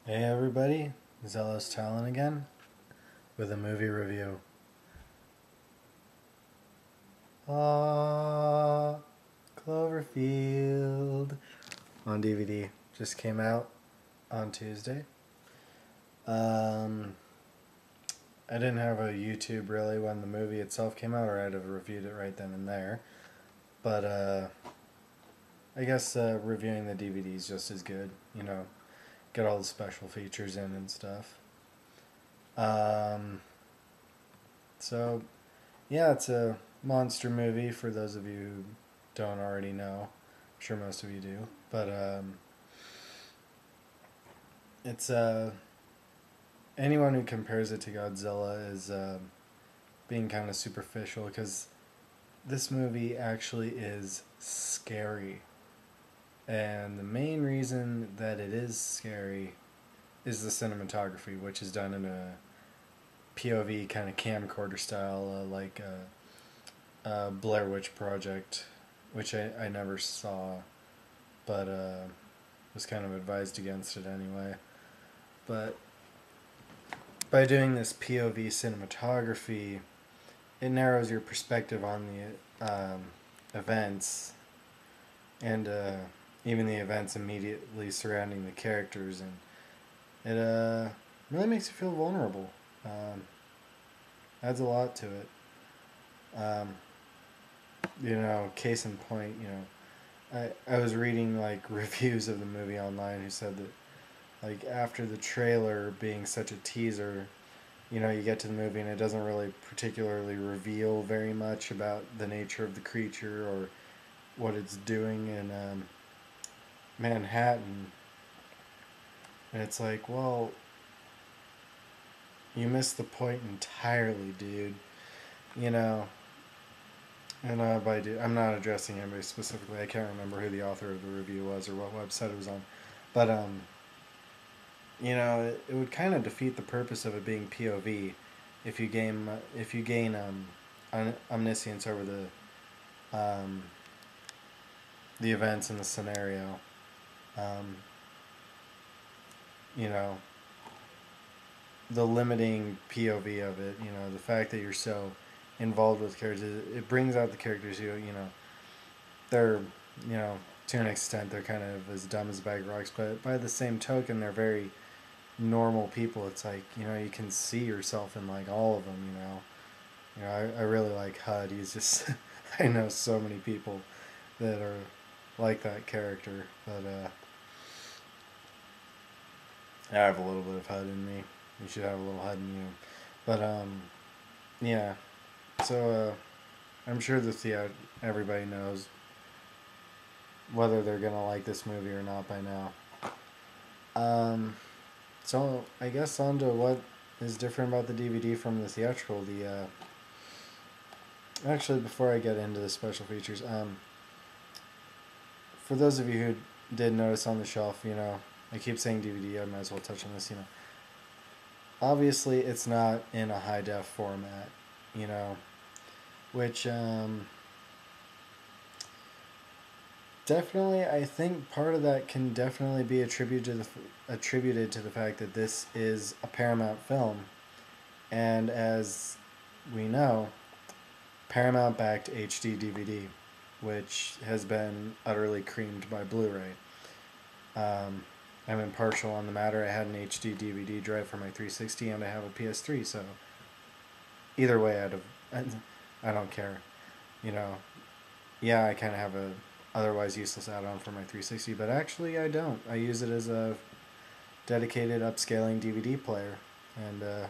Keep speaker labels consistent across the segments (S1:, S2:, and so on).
S1: Hey everybody, Zealous Talon again with a movie review. Ah, Cloverfield on DVD just came out on Tuesday. Um, I didn't have a YouTube really when the movie itself came out, or I'd have reviewed it right then and there. But I guess reviewing the DVD is just as good. Get all the special features in and stuff. Um, so Yeah, it's a monster movie for those of you who don't already know. I'm sure most of you do. But it's anyone who compares it to Godzilla is being kind of superficial because this movie actually is scary. And the main reason that it is scary is the cinematography, which is done in a POV kind of camcorder style, Blair Witch Project, which I never saw, but was kind of advised against it anyway. But by doing this POV cinematography, it narrows your perspective on the events and even the events immediately surrounding the characters, and it really makes you feel vulnerable. Adds a lot to it. Case in point, I was reading like reviews of the movie online who said that like after the trailer being such a teaser, you get to the movie and it doesn't really particularly reveal very much about the nature of the creature or what it's doing in Manhattan. And it's like, well, you missed the point entirely, dude. You know, and I'm not addressing anybody specifically. I can't remember who the author of the review was or what website it was on, but it would kind of defeat the purpose of it being POV if you gain omniscience over the events in the scenario. Um, you know, the limiting POV of it. The fact that you're so involved with characters, it brings out the characters who they're to an extent they're kind of as dumb as a bag of rocks, but by the same token they're very normal people. It's like you can see yourself in like all of them. I really like HUD. He's just I know so many people that are like that character, but I have a little bit of HUD in me. You should have a little HUD in you, but yeah. So I'm sure everybody knows whether they're gonna like this movie or not by now. So I guess on to what is different about the DVD from the theatrical. Actually, before I get into the special features, for those of you who did notice on the shelf, I keep saying DVD. I might as well touch on this. Obviously it's not in a high def format. Which definitely, I think part of that can definitely be attributed to the fact that this is a Paramount film, and as we know, Paramount backed HD DVD, which has been utterly creamed by Blu-ray. I'm impartial on the matter. I had an HD DVD drive for my 360, and I have a PS3, so either way, I don't care. You know, yeah, I kind of have a otherwise useless add-on for my 360, but actually I don't. I use it as a dedicated upscaling DVD player, and that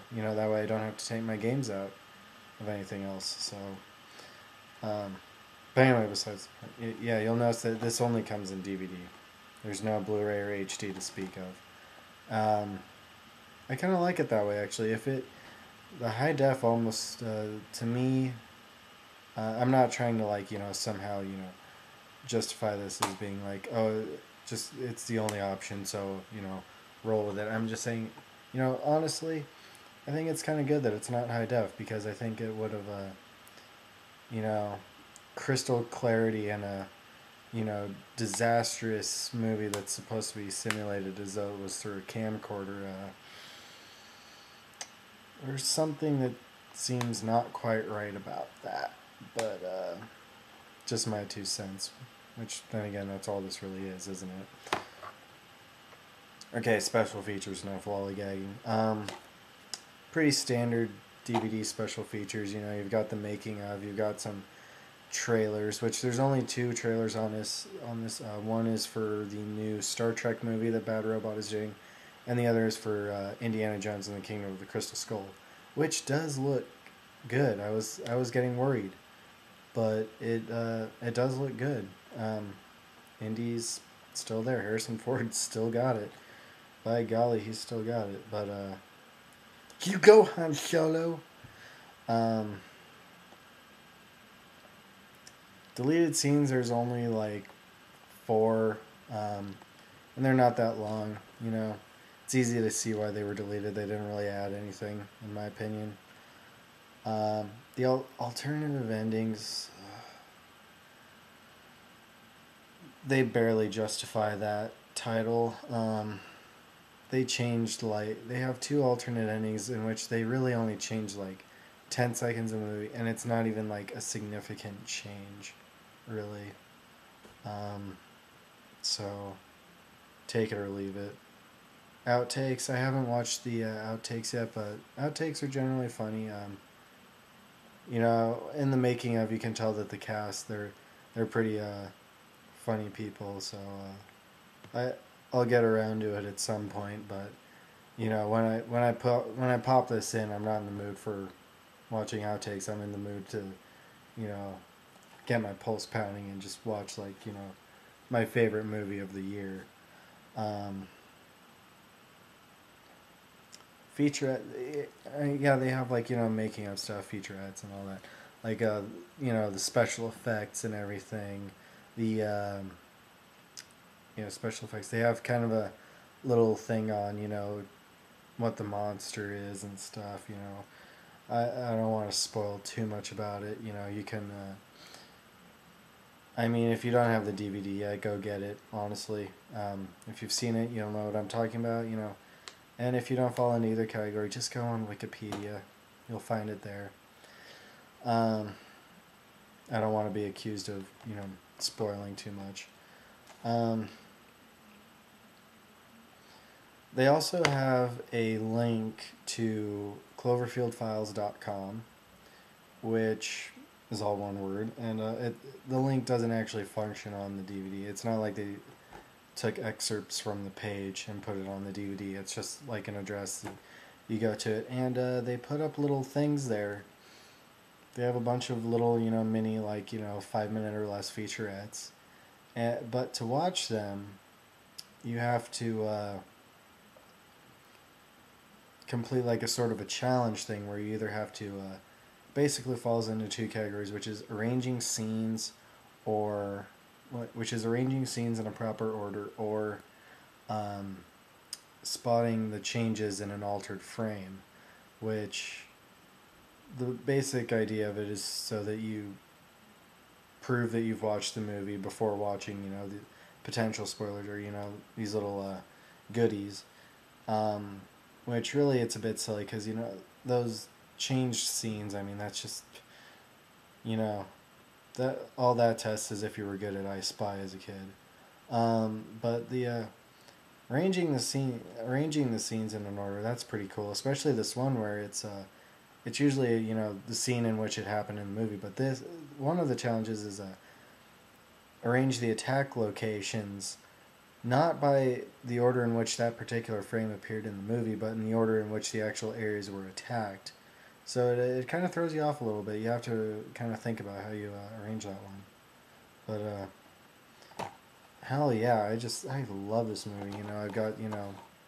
S1: way I don't have to take my games out of anything else. So, but anyway, besides, yeah, you'll notice that this only comes in DVD. There's no Blu-ray or HD to speak of. I kind of like it that way, actually. The high def almost to me, I'm not trying to somehow justify this as being like, oh, just it's the only option, so roll with it. I'm just saying, honestly, I think it's kind of good that it's not high def, because I think it would have, crystal clarity and a disastrous movie that's supposed to be simulated as though it was through a camcorder. There's something that seems not quite right about that, but just my 2 cents. Which, then again, that's all this really is, isn't it? Okay, special features, enough lollygagging. Pretty standard DVD special features. You've got the making of, you've got some trailers, which there's only 2 trailers on this. One is for the new Star Trek movie that Bad Robot is doing, and the other is for Indiana Jones and the Kingdom of the Crystal Skull, which does look good. I was getting worried, but it does look good. Indy's still there. Harrison Ford still got it. By golly, he's still got it. But you go, Han Solo. Deleted scenes, there's only like 4, and they're not that long. It's easy to see why they were deleted. They didn't really add anything, in my opinion. The alternative endings, they barely justify that title. They changed they have 2 alternate endings in which they really only changed 10 seconds in the movie, and it's not even a significant change, really. So take it or leave it. Outtakes, I haven't watched the outtakes yet, but outtakes are generally funny. In the making of, you can tell that the cast, they're pretty funny people, so I'll get around to it at some point. But when I pop this in, I'm not in the mood for watching outtakes. I'm in the mood to get my pulse pounding and just watch my favorite movie of the year. Featurette, yeah, they have making of stuff, featurettes and all that, the special effects and everything. The special effects, they have kind of a little thing on what the monster is and stuff. I don't want to spoil too much about it. You can if you don't have the DVD yet, go get it, honestly. If you've seen it, you'll know what I'm talking about. And if you don't fall into either category, just go on Wikipedia. You'll find it there. I don't want to be accused of, spoiling too much. They also have a link to cloverfieldfiles.com, which is all one word, and the link doesn't actually function on the DVD. It's not like they took excerpts from the page and put it on the DVD. It's just an address that you go to it, and they put up little things there. They have a bunch of little mini 5-minute or less featurettes, but to watch them you have to complete a sort of a challenge thing where you either have to basically falls into 2 categories, which is arranging scenes in a proper order, or spotting the changes in an altered frame, which the basic idea of it is so that you prove that you've watched the movie before watching, the potential spoilers or, these little goodies, which really it's a bit silly because, those changed scenes, that's just, that all that tests is if you were good at I Spy as a kid. But the arranging the scenes in an order, that's pretty cool. Especially this one where it's usually the scene in which it happened in the movie. But this one of the challenges is arrange the attack locations not by the order in which that particular frame appeared in the movie, but in the order in which the actual areas were attacked. So it kind of throws you off a little bit. You have to kind of think about how you arrange that one. But hell yeah, I love this movie. I've got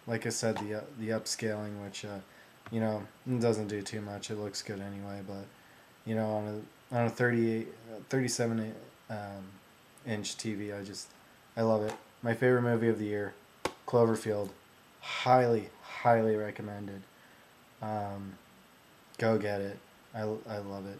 S1: like I said, the upscaling, which it doesn't do too much. It looks good anyway. But on a 37 inch TV, I love it. My favorite movie of the year, Cloverfield. Highly, highly recommended. Go get it. I love it.